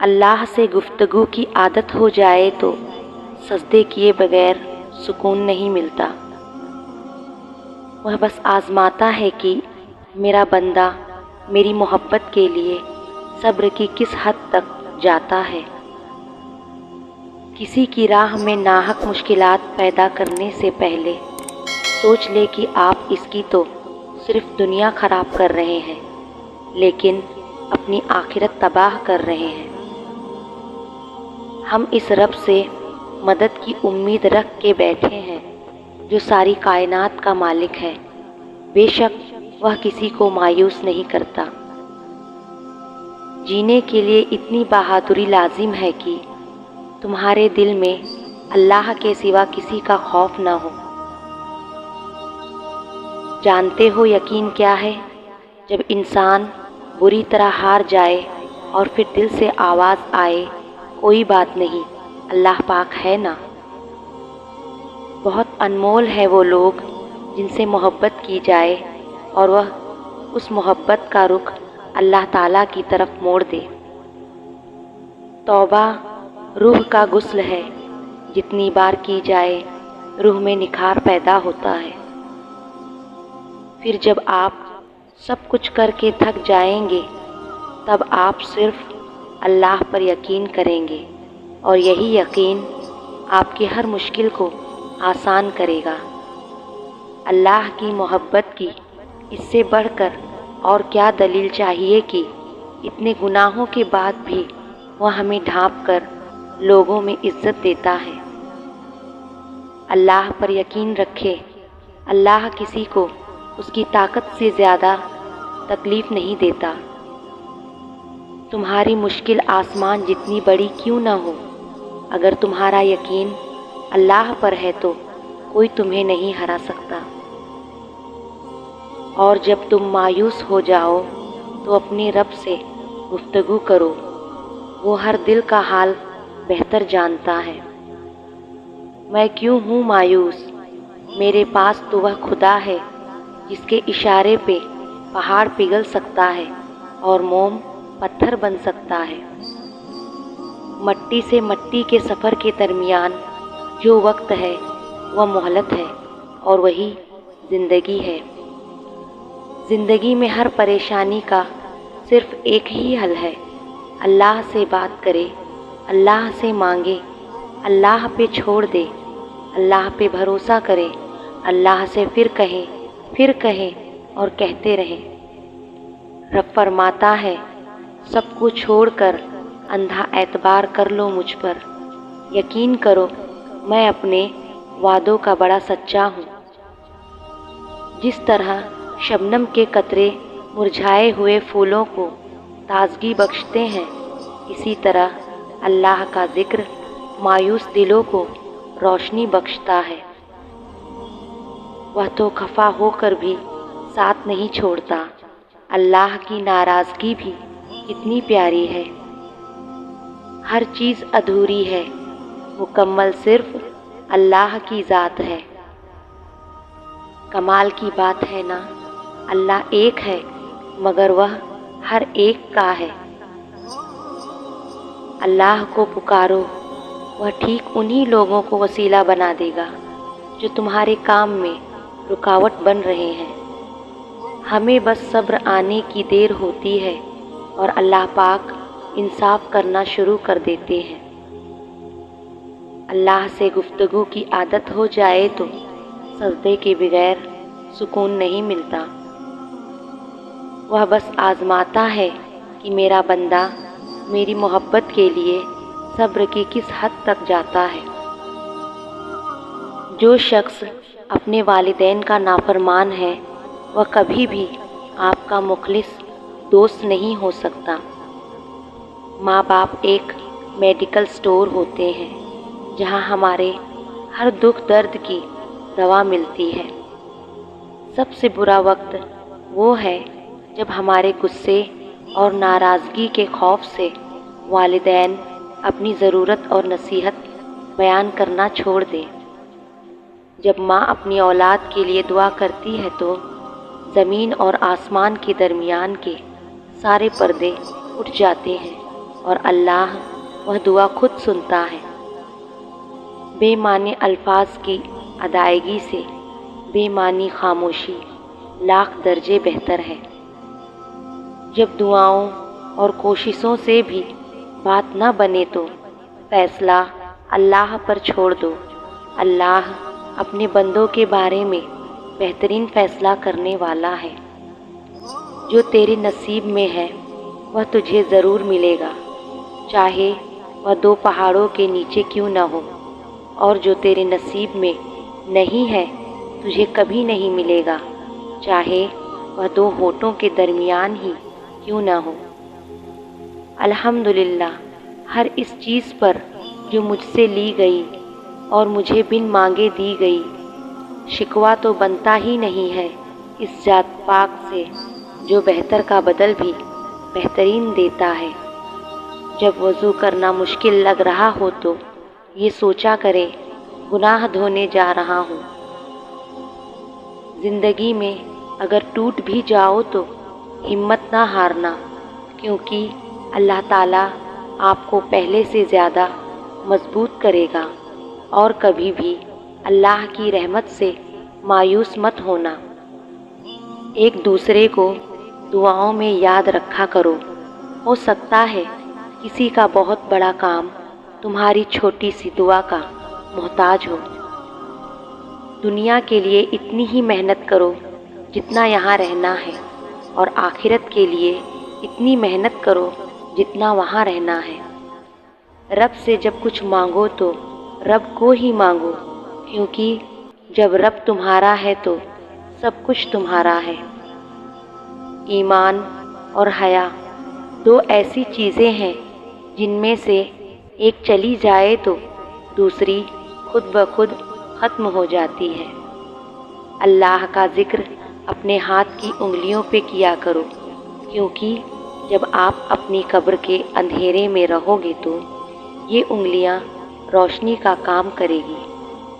اللہ سے گفتگو کی عادت ہو جائے تو سجدے کیے بغیر سکون نہیں ملتا۔ وہ بس آزماتا ہے کہ میرا بندہ میری محبت کے لیے صبر کی کس حد تک جاتا ہے۔ کسی کی راہ میں ناحق مشکلات پیدا کرنے سے پہلے سوچ لے کہ آپ اس کی تو صرف دنیا خراب کر رہے ہیں، لیکن اپنی آخرت تباہ کر رہے ہیں۔ ہم اس رب سے مدد کی امید رکھ کے بیٹھے ہیں جو ساری کائنات کا مالک ہے۔ بے شک وہ کسی کو مایوس نہیں کرتا۔ جینے کے لیے اتنی بہادری لازم ہے کہ تمہارے دل میں اللہ کے سوا کسی کا خوف نہ ہو۔ جانتے ہو یقین کیا ہے؟ جب انسان بری طرح ہار جائے اور پھر دل سے آواز آئے، کوئی بات نہیں، اللہ پاک ہے نا۔ بہت انمول ہے وہ لوگ جن سے محبت کی جائے اور وہ اس محبت کا رخ اللہ تعالیٰ کی طرف موڑ دے۔ توبہ روح کا غسل ہے، جتنی بار کی جائے روح میں نکھار پیدا ہوتا ہے۔ پھر جب آپ سب کچھ کر کے تھک جائیں گے تب آپ صرف اللہ پر یقین کریں گے، اور یہی یقین آپ کی ہر مشکل کو آسان کرے گا۔ اللہ کی محبت کی اس سے بڑھ کر اور کیا دلیل چاہیے کہ اتنے گناہوں کے بعد بھی وہ ہمیں ڈھانپ کر لوگوں میں عزت دیتا ہے۔ اللہ پر یقین رکھے، اللہ کسی کو اس کی طاقت سے زیادہ تکلیف نہیں دیتا۔ تمہاری مشکل آسمان جتنی بڑی کیوں نہ ہو، اگر تمہارا یقین اللہ پر ہے تو کوئی تمہیں نہیں ہرا سکتا۔ اور جب تم مایوس ہو جاؤ تو اپنے رب سے گفتگو کرو، وہ ہر دل کا حال بہتر جانتا ہے۔ میں کیوں ہوں مایوس؟ میرے پاس تو وہ خدا ہے جس کے اشارے پہ پہاڑ پگھل سکتا ہے اور موم پتھر بن سکتا ہے۔ مٹی سے مٹی کے سفر کے درمیان جو وقت ہے وہ مہلت ہے، اور وہی زندگی ہے۔ زندگی میں ہر پریشانی کا صرف ایک ہی حل ہے، اللہ سے بات کرے، اللہ سے مانگے، اللہ پہ چھوڑ دے، اللہ پہ بھروسہ کرے، اللہ سے پھر کہیں اور کہتے رہیں۔ رب فرماتا ہے، سب کو چھوڑ کر اندھا اعتبار کر لو مجھ پر، یقین کرو میں اپنے وعدوں کا بڑا سچا ہوں۔ جس طرح شبنم کے قطرے مرجھائے ہوئے پھولوں کو تازگی بخشتے ہیں، اسی طرح اللہ کا ذکر مایوس دلوں کو روشنی بخشتا ہے۔ وہ تو خفا ہو کر بھی ساتھ نہیں چھوڑتا۔ اللہ کی ناراضگی بھی کتنی پیاری ہے۔ ہر چیز ادھوری ہے، مکمل صرف اللہ کی ذات ہے۔ کمال کی بات ہے نا، اللہ ایک ہے مگر وہ ہر ایک کا ہے۔ اللہ کو پکارو، وہ ٹھیک انہی لوگوں کو وسیلہ بنا دے گا جو تمہارے کام میں رکاوٹ بن رہے ہیں۔ ہمیں بس صبر آنے کی دیر ہوتی ہے اور اللہ پاک انصاف کرنا شروع کر دیتے ہیں۔ اللہ سے گفتگو کی عادت ہو جائے تو سجدے کے بغیر سکون نہیں ملتا۔ وہ بس آزماتا ہے کہ میرا بندہ میری محبت کے لیے صبر کی کس حد تک جاتا ہے۔ جو شخص اپنے والدین کا نافرمان ہے وہ کبھی بھی آپ کا مخلص دوست نہیں ہو سکتا۔ ماں باپ ایک میڈیکل سٹور ہوتے ہیں جہاں ہمارے ہر دکھ درد کی دوا ملتی ہے۔ سب سے برا وقت وہ ہے جب ہمارے غصے اور ناراضگی کے خوف سے والدین اپنی ضرورت اور نصیحت بیان کرنا چھوڑ دیں۔ جب ماں اپنی اولاد کے لیے دعا کرتی ہے تو زمین اور آسمان کے درمیان کے سارے پردے اٹھ جاتے ہیں۔ اور اللہ وہ دعا خود سنتا ہے۔ بے معنی الفاظ کی ادائیگی سے بے معنی خاموشی لاکھ درجے بہتر ہے۔ جب دعاؤں اور کوششوں سے بھی بات نہ بنے تو فیصلہ اللہ پر چھوڑ دو۔ اللہ اپنے بندوں کے بارے میں بہترین فیصلہ کرنے والا ہے۔ جو تیرے نصیب میں ہے وہ تجھے ضرور ملے گا، چاہے وہ 2 پہاڑوں کے نیچے کیوں نہ ہو، اور جو تیرے نصیب میں نہیں ہے تجھے کبھی نہیں ملے گا، چاہے وہ 2 ہونٹوں کے درمیان ہی کیوں نہ ہو۔ الحمدللہ ہر اس چیز پر جو مجھ سے لی گئی اور مجھے بن مانگے دی گئی۔ شکوہ تو بنتا ہی نہیں ہے اس ذات پاک سے جو بہتر کا بدل بھی بہترین دیتا ہے۔ جب وضو کرنا مشکل لگ رہا ہو تو یہ سوچا کرے گناہ دھونے جا رہا ہوں۔ زندگی میں اگر ٹوٹ بھی جاؤ تو ہمت نہ ہارنا، کیونکہ اللہ تعالیٰ آپ کو پہلے سے زیادہ مضبوط کرے گا، اور کبھی بھی اللہ کی رحمت سے مایوس مت ہونا۔ ایک دوسرے کو دعاؤں میں یاد رکھا کرو، ہو سکتا ہے کسی کا بہت بڑا کام تمہاری چھوٹی سی دعا کا محتاج ہو۔ دنیا کے لیے اتنی ہی محنت کرو جتنا یہاں رہنا ہے، اور آخرت کے لیے اتنی محنت کرو جتنا وہاں رہنا ہے۔ رب سے جب کچھ مانگو تو رب کو ہی مانگو، کیونکہ جب رب تمہارا ہے تو سب کچھ تمہارا ہے۔ ایمان اور حیا 2 ایسی چیزیں ہیں جن میں سے ایک چلی جائے تو دوسری خود بخود ختم ہو جاتی ہے۔ اللہ کا ذکر اپنے ہاتھ کی انگلیوں پہ کیا کرو، کیونکہ جب آپ اپنی قبر کے اندھیرے میں رہو گے تو یہ انگلیاں روشنی کا کام کرے گی۔